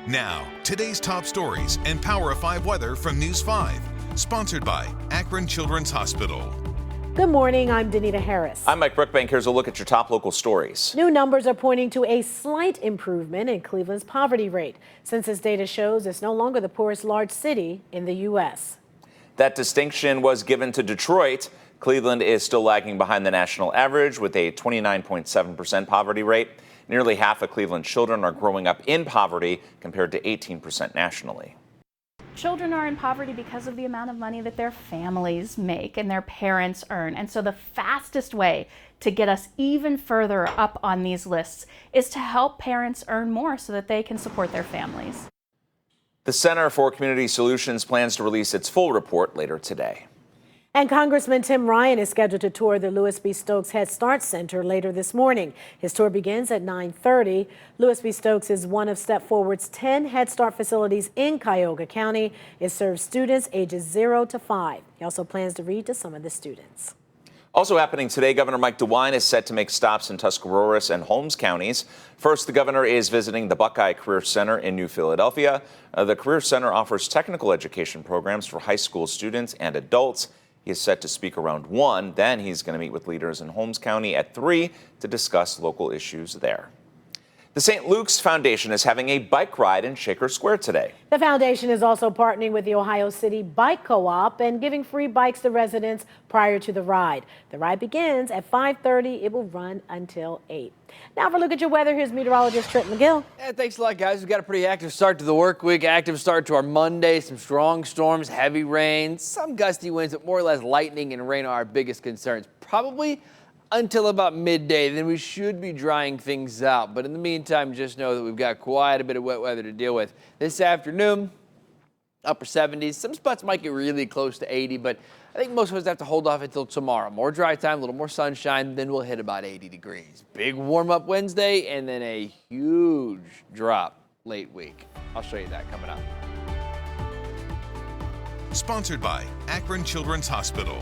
Now, today's top stories and Power of 5 weather from News 5. Sponsored by Akron Children's Hospital. Good morning, I'm Danita Harris. I'm Mike Brookbank. Here's a look at your top local stories. New numbers are pointing to a slight improvement in Cleveland's poverty rate. Census data shows it's no longer the poorest large city in the U.S. That distinction was given to Detroit. Cleveland is still lagging behind the national average with a 29.7% poverty rate. Nearly half of Cleveland's children are growing up in poverty compared to 18% nationally. Children are in poverty because of the amount of money that their families make and their parents earn. And so the fastest way to get us even further up on these lists is to help parents earn more so that they can support their families. The Center for Community Solutions plans to release its full report later today. And Congressman Tim Ryan is scheduled to tour the Lewis B. Stokes Head Start Center later this morning. His tour begins at 9:30. Lewis B. Stokes is one of Step Forward's 10 Head Start facilities in Cuyahoga County. It serves students ages 0 to 5. He also plans to read to some of the students. Also happening today, Governor Mike DeWine is set to make stops in Tuscarawas and Holmes counties. First, the governor is visiting the Buckeye Career Center in New Philadelphia. The Career Center offers technical education programs for high school students and adults. He is set to speak around 1. Then he's going to meet with leaders in Holmes County at 3 to discuss local issues there. The St. Luke's Foundation is having a bike ride in Shaker Square today. The foundation is also partnering with the Ohio City Bike Co-op and giving free bikes to residents prior to the ride. The ride begins at 5:30. It will run until 8. Now for a look at your weather, here's meteorologist Trent McGill. Yeah, thanks a lot, guys. We've got a pretty active start to the work week, active start to our Monday, some strong storms, heavy rain, some gusty winds, but more or less lightning and rain are our biggest concerns. Probably until about midday, then we should be drying things out. But in the meantime, just know that we've got quite a bit of wet weather to deal with. This afternoon, upper 70s. Some spots might get really close to 80, but I think most of us have to hold off until tomorrow. More dry time, a little more sunshine, then we'll hit about 80 degrees. Big warm-up Wednesday, and then a huge drop late week. I'll show you that coming up. Sponsored by Akron Children's Hospital.